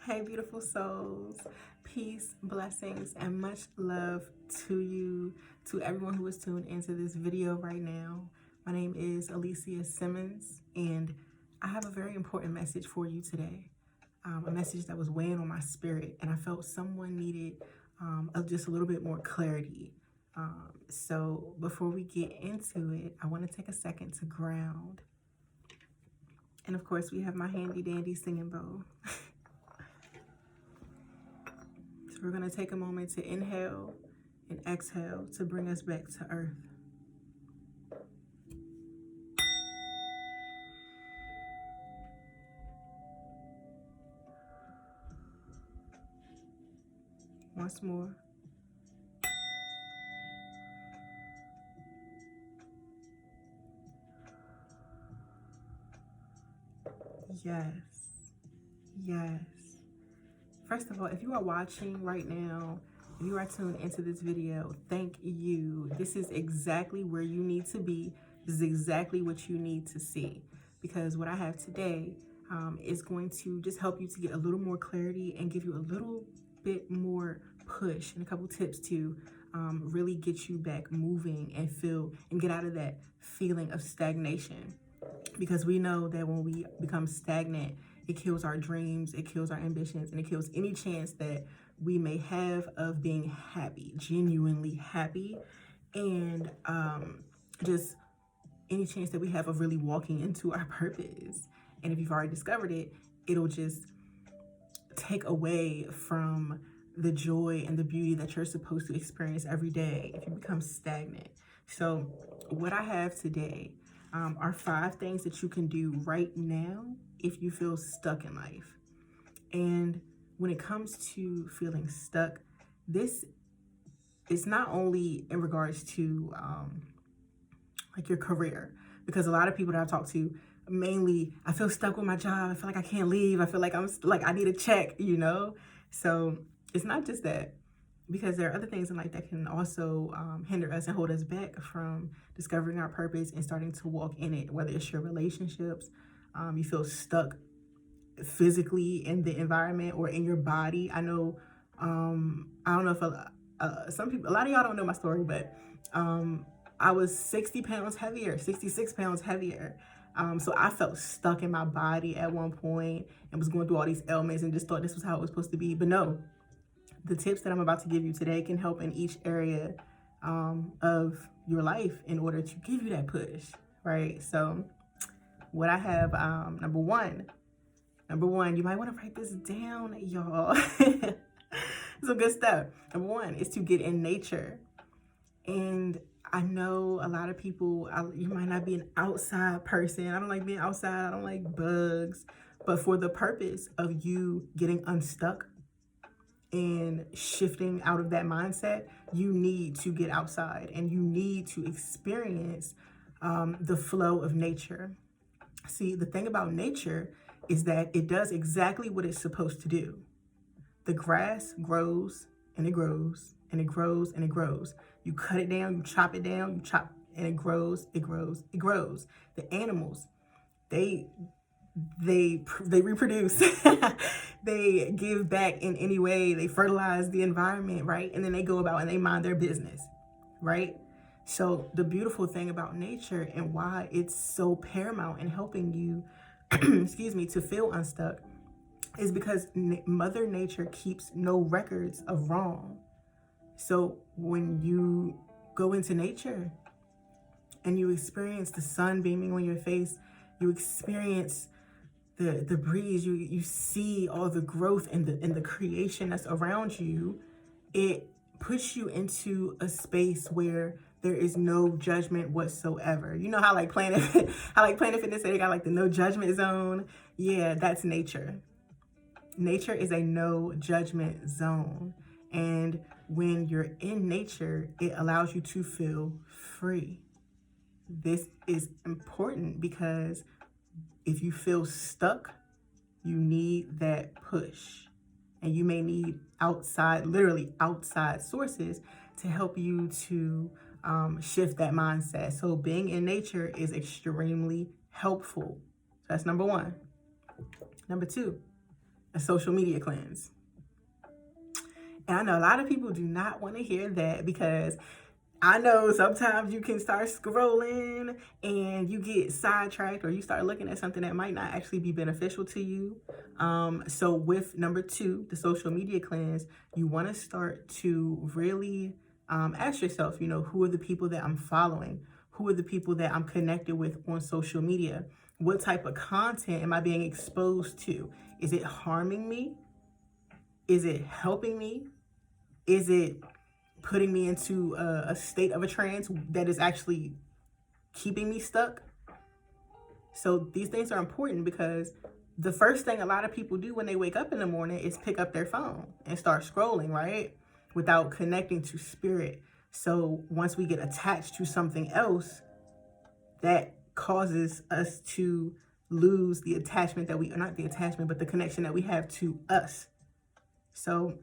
Hey, beautiful souls. Peace, blessings, and much love to you, to everyone who is tuned into this video right now. My name is Alicia Simmons, and I have a very important message for you today. A message that was weighing on my spirit, and I felt someone needed just a little bit more clarity. So before we get into it, I want to take a second to ground. And of course, we have my handy dandy singing bowl. So we're going to take a moment to inhale and exhale to bring us back to earth. Once more. Yes. Yes. First of all, if you are watching right now, if you are tuned into this video, thank you. This is exactly where you need to be. This is exactly what you need to see. Because what I have today is going to just help you to get a little more clarity and give you a little bit more push and a couple tips to really get you back moving and feel and get out of that feeling of stagnation. Because we know that when we become stagnant, it kills our dreams, it kills our ambitions, and it kills any chance that we may have of being happy, genuinely happy, and just any chance that we have of really walking into our purpose. And if you've already discovered it, it'll just take away from the joy and the beauty that you're supposed to experience every day if you become stagnant. So what I have today are 5 things that you can do right now if you feel stuck in life. And when it comes to feeling stuck, this is not only in regards to like your career, because a lot of people that I talk to, mainly, I feel stuck with my job. I feel like I can't leave. I feel like I need a check, you know? So it's not just that, because there are other things in life that can also hinder us and hold us back from discovering our purpose and starting to walk in it, whether it's your relationships, you feel stuck physically in the environment or in your body. I know, I don't know if some people, a lot of y'all don't know my story, but I was 60 pounds heavier, 66 pounds heavier. So I felt stuck in my body at one point and was going through all these ailments and just thought this was how it was supposed to be. But no, the tips that I'm about to give you today can help in each area of your life in order to give you that push, right? So what I have, number one, you might want to write this down, y'all. Some good stuff. Number 1 is to get in nature. And I know a lot of people, you might not be an outside person. I don't like being outside. I don't like bugs. But for the purpose of you getting unstuck and shifting out of that mindset, you need to get outside and you need to experience the flow of nature. See, the thing about nature is that it does exactly what it's supposed to do. The grass grows and it grows and it grows and it grows. You cut it down, you chop it down, you chop, and it grows, it grows, it grows. The animals, they reproduce. They give back in any way. They fertilize the environment, right? And then they go about and they mind their business, right? So the beautiful thing about nature and why it's so paramount in helping you, excuse me, to feel unstuck is because Mother Nature keeps no records of wrong. So when you go into nature and you experience the sun beaming on your face, you experience the breeze, you see all the growth and the creation that's around you, it puts you into a space where there is no judgment whatsoever. You know how like Planet Fitness say they got like the no judgment zone? Yeah, that's nature. Nature is a no judgment zone. And when you're in nature, it allows you to feel free. This is important because if you feel stuck, you need that push. And you may need outside, literally outside sources to help you to shift that mindset. So being in nature is extremely helpful. So that's number 1. Number 2, a social media cleanse. And I know a lot of people do not want to hear that, because I know sometimes you can start scrolling and you get sidetracked, or you start looking at something that might not actually be beneficial to you. So with number 2, the social media cleanse, you want to start to really ask yourself, who are the people that I'm following? Who are the people that I'm connected with on social media? What type of content am I being exposed to? Is it harming me? Is it helping me? Is it putting me into a state of a trance that is actually keeping me stuck? So these things are important, because the first thing a lot of people do when they wake up in the morning is pick up their phone and start scrolling, right? Without connecting to spirit. So once we get attached to something else, that causes us to lose the attachment that not the attachment, but the connection that we have to us. So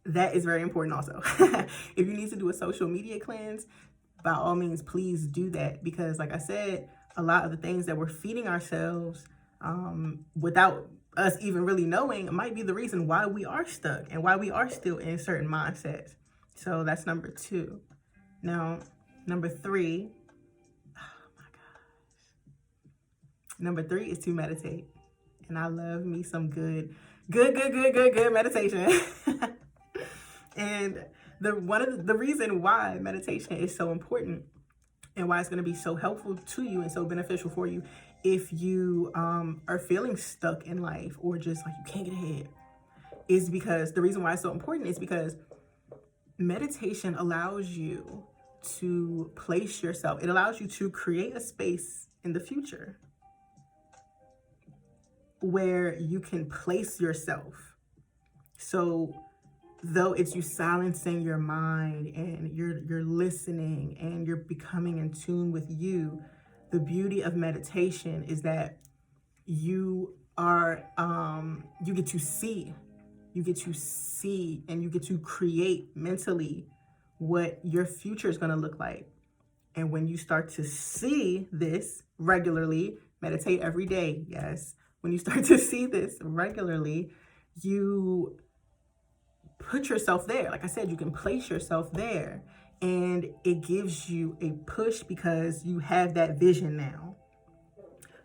that is very important also. If you need to do a social media cleanse, by all means, please do that. Because like I said, a lot of the things that we're feeding ourselves without us even really knowing might be the reason why we are stuck and why we are still in certain mindsets. So that's number 2. Now, number 3, oh my gosh. Number 3 is to meditate. And I love me some good meditation. And the reason why meditation is so important and why it's going to be so helpful to you and so beneficial for you if you are feeling stuck in life, or just like you can't get ahead, is because the reason why it's so important is because meditation allows you to place yourself. It allows you to create a space in the future where you can place yourself. So though it's you silencing your mind and you're listening and you're becoming in tune with you, the beauty of meditation is that you are you get to see and you get to create mentally what your future is going to look like. And when you start to see this regularly, meditate every day, yes, when you start to see this regularly, you put yourself there. Like I said, you can place yourself there, and it gives you a push because you have that vision now.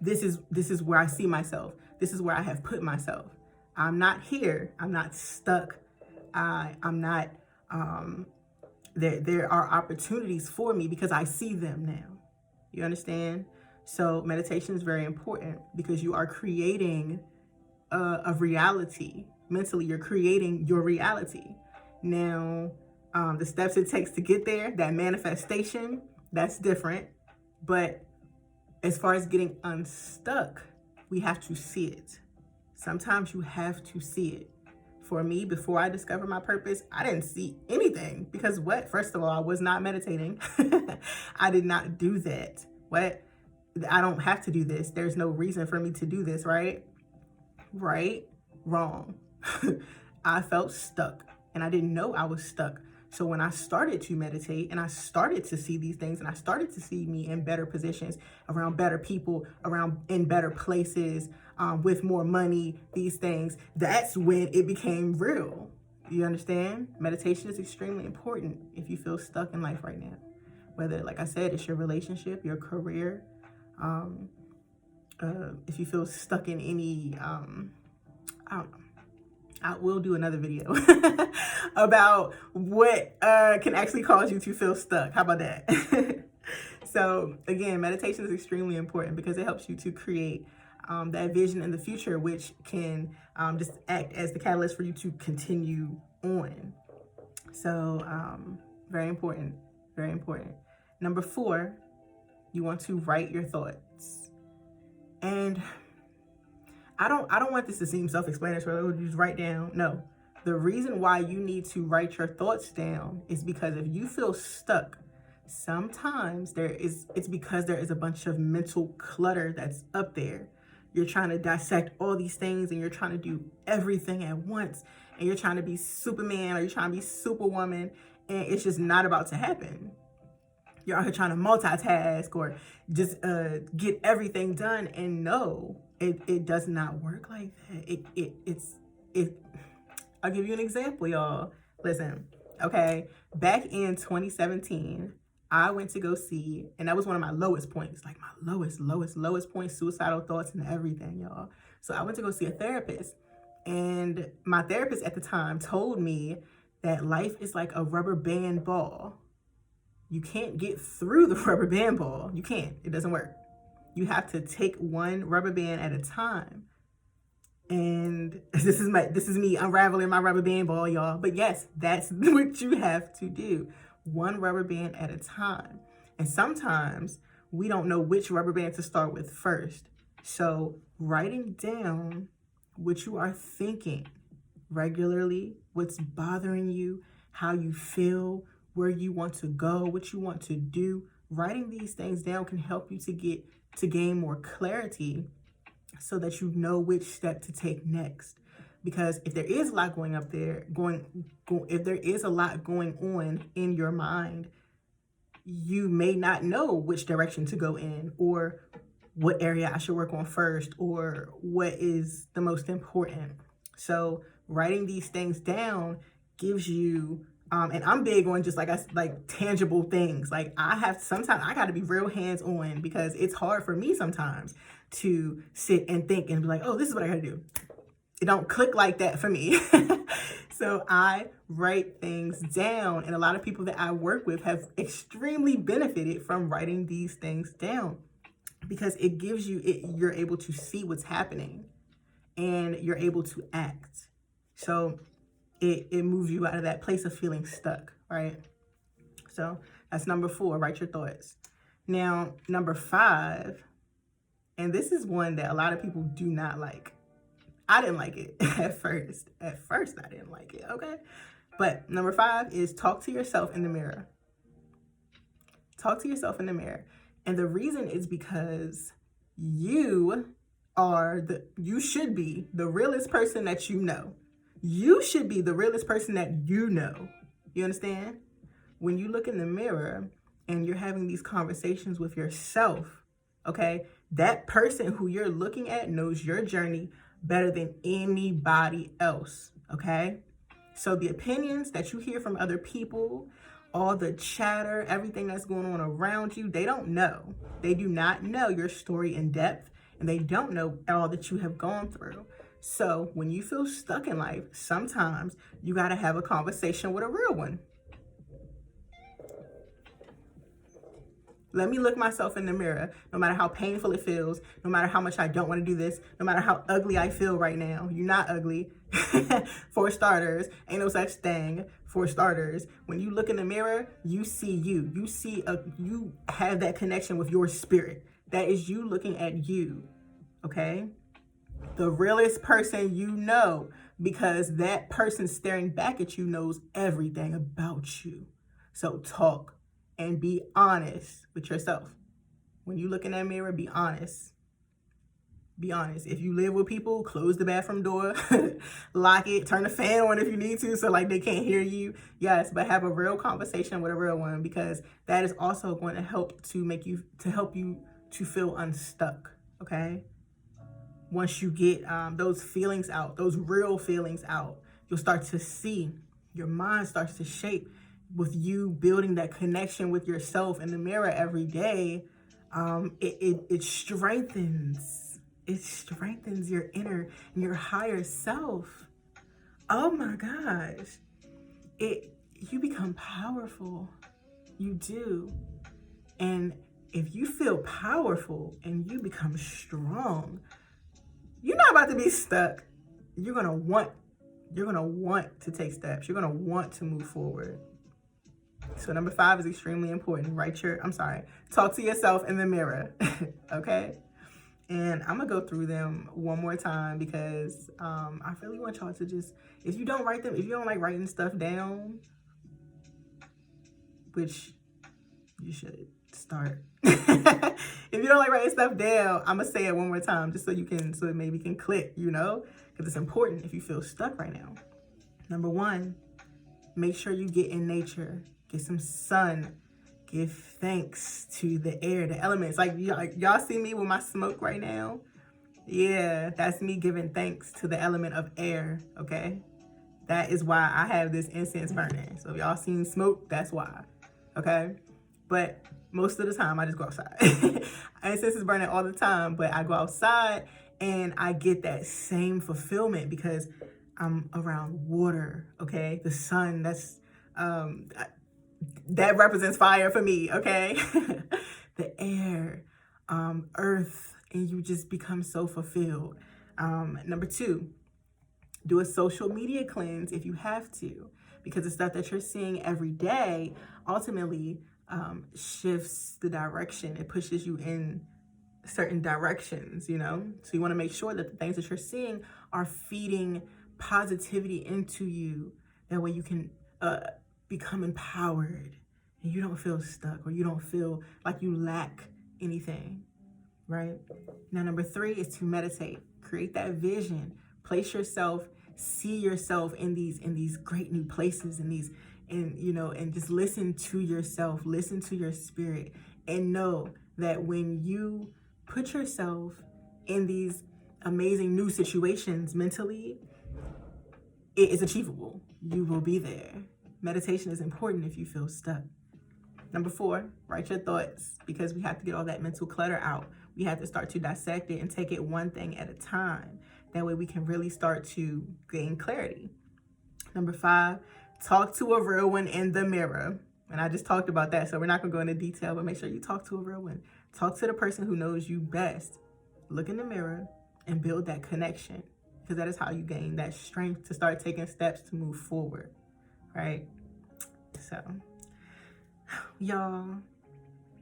This is where I see myself. This is where I have put myself. I'm not here. I'm not stuck. I'm not, there are opportunities for me because I see them now. You understand? So meditation is very important because you are creating a reality. Mentally, you're creating your reality. Now, the steps it takes to get there, that manifestation, that's different. But as far as getting unstuck, we have to see it. Sometimes you have to see it. For me, before I discovered my purpose, I didn't see anything because what? First of all, I was not meditating. I did not do that. What? I don't have to do this. There's no reason for me to do this, right? Right? Wrong. I felt stuck and I didn't know I was stuck. So when I started to meditate and I started to see these things and I started to see me in better positions, around better people, around in better places, with more money, these things, that's when it became real. You understand? Meditation is extremely important if you feel stuck in life right now. Whether, like I said, it's your relationship, your career, if you feel stuck in any, I don't know. I will do another video about what can actually cause you to feel stuck. How about that? So again, meditation is extremely important because it helps you to create that vision in the future, which can just act as the catalyst for you to continue on. So very important, very important. Number 4, you want to write your thoughts. And I don't want this to seem self-explanatory, or just write down. No, the reason why you need to write your thoughts down is because if you feel stuck, sometimes it's because there is a bunch of mental clutter that's up there. You're trying to dissect all these things and you're trying to do everything at once, and you're trying to be Superman or you're trying to be Superwoman, and it's just not about to happen. You're out here trying to multitask or just get everything done, and no, it does not work like that. I'll give you an example, y'all. Listen, okay, back in 2017, I went to go see, and that was one of my lowest points, like my lowest point, suicidal thoughts and everything, y'all. So I went to go see a therapist, and my therapist at the time told me that life is like a rubber band ball. You can't get through the rubber band ball. You can't. It doesn't work. You have to take one rubber band at a time. And this is me unraveling my rubber band ball, y'all. But yes, that's what you have to do. One rubber band at a time. And sometimes we don't know which rubber band to start with first. So writing down what you are thinking regularly, what's bothering you, how you feel, where you want to go, what you want to do. Writing these things down can help you to gain more clarity so that you know which step to take next. Because if there is a lot if there is a lot going on in your mind, you may not know which direction to go in, or what area I should work on first, or what is the most important. So writing these things down gives you, and I'm big on just like tangible things. Like sometimes I got to be real hands-on, because it's hard for me sometimes to sit and think and be like, oh, this is what I got to do. It don't click like that for me. So I write things down, and a lot of people that I work with have extremely benefited from writing these things down, because it gives you're able to see what's happening and you're able to act. So it moves you out of that place of feeling stuck, right? So that's number 4, write your thoughts. Now, number 5, and this is one that a lot of people do not like. I didn't like it at first. At first, I didn't like it, okay? But number 5 is talk to yourself in the mirror. Talk to yourself in the mirror. And the reason is because you should be the realest person that you know. You should be the realest person that you know. You understand? When you look in the mirror and you're having these conversations with yourself, okay, that person who you're looking at knows your journey better than anybody else, okay? So the opinions that you hear from other people, all the chatter, everything that's going on around you, they don't know. They do not know your story in depth, and they don't know all that you have gone through. So when you feel stuck in life, sometimes you got to have a conversation with a real one. Let me look myself in the mirror, no matter how painful it feels, no matter how much I don't want to do this, no matter how ugly I feel right now. You're not ugly. For starters, ain't no such thing. For starters, when you look in the mirror, you see you. You have that connection with your spirit. That is you looking at you, okay? The realest person you know, because that person staring back at you knows everything about you. So talk. And be honest with yourself. When you look in that mirror, be honest. Be honest. If you live with people, close the bathroom door, lock it, turn the fan on if you need to, so like they can't hear you. Yes, but have a real conversation with a real one, because that is also going to help help you to feel unstuck. Okay. Once you get those feelings out, those real feelings out, you'll start to see, your mind starts to shape. With you building that connection with yourself in the mirror every day, it strengthens your inner and your higher self. Oh my gosh. You become powerful. You do. And if you feel powerful and you become strong, you're not about to be stuck. You're gonna want to take steps. You're gonna want to move forward. So number 5 is extremely important. Talk to yourself in the mirror, okay? And I'm gonna go through them one more time, because I really want y'all to just, if you don't like writing stuff down, which you should start. If you don't like writing stuff down, I'm gonna say it one more time, just so it maybe can click, because it's important if you feel stuck right now. Number 1, make sure you get in nature. Get some sun. Give thanks to the air, the elements. Like y'all see me with my smoke right now. Yeah, that's me giving thanks to the element of air, okay? That is why I have this incense burning. So if y'all seen smoke, that's why, okay? But most of the time, I just go outside. Incense is burning all the time, but I go outside and I get that same fulfillment because I'm around water, okay? The sun, that represents fire for me, okay? The air, earth, and you just become so fulfilled. Number 2, do a social media cleanse if you have to, because the stuff that you're seeing every day ultimately shifts the direction. It pushes you in certain directions, you know? So you want to make sure that the things that you're seeing are feeding positivity into you. That way you can become empowered and you don't feel stuck or you don't feel like you lack anything, right? Now, number 3 is to meditate. Create that vision. Place yourself, see yourself in these great new places, and just listen to yourself, listen to your spirit, and know that when you put yourself in these amazing new situations mentally, it is achievable. You will be there. Meditation is important if you feel stuck. Number 4, write your thoughts, because we have to get all that mental clutter out. We have to start to dissect it and take it one thing at a time. That way we can really start to gain clarity. Number 5, talk to a real one in the mirror. And I just talked about that, so we're not going to go into detail, but make sure you talk to a real one. Talk to the person who knows you best. Look in the mirror and build that connection, because that is how you gain that strength to start taking steps to move forward, right? So, y'all,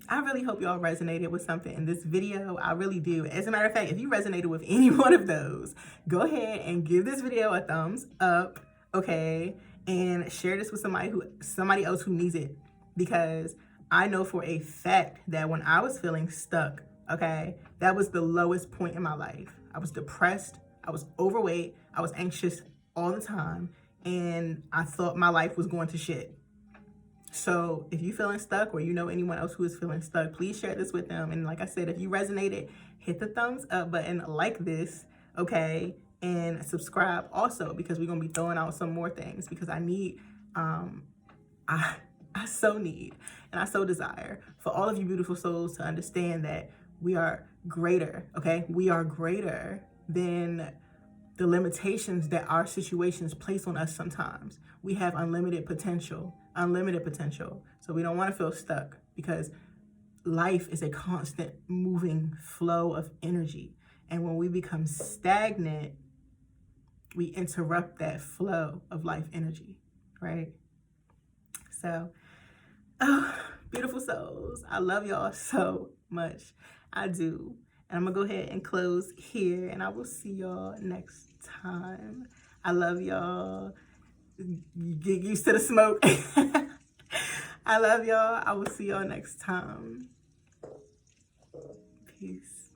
I really hope y'all resonated with something in this video. I really do. As a matter of fact, if you resonated with any one of those, go ahead and give this video a thumbs up, okay? And share this with somebody else who needs it, because I know for a fact that when I was feeling stuck, okay, that was the lowest point in my life. I was depressed, I was overweight, I was anxious all the time, and I thought my life was going to shit. So if you're feeling stuck, or you know anyone else who is feeling stuck, please share this with them. And like I said, if you resonated, hit the thumbs up button, like this, okay? And subscribe also, because we're gonna be throwing out some more things, because I need, I so need, and I so desire for all of you beautiful souls to understand that we are greater, okay? We are greater than the limitations that our situations place on us sometimes. We have unlimited potential. So we don't want to feel stuck, because life is a constant moving flow of energy. And when we become stagnant, we interrupt that flow of life energy, right? So, oh, beautiful souls, I love y'all so much. I do. And I'm gonna go ahead and close here, and I will see y'all next time. I love y'all. Get used to the smoke. I love y'all. I will see y'all next time. Peace.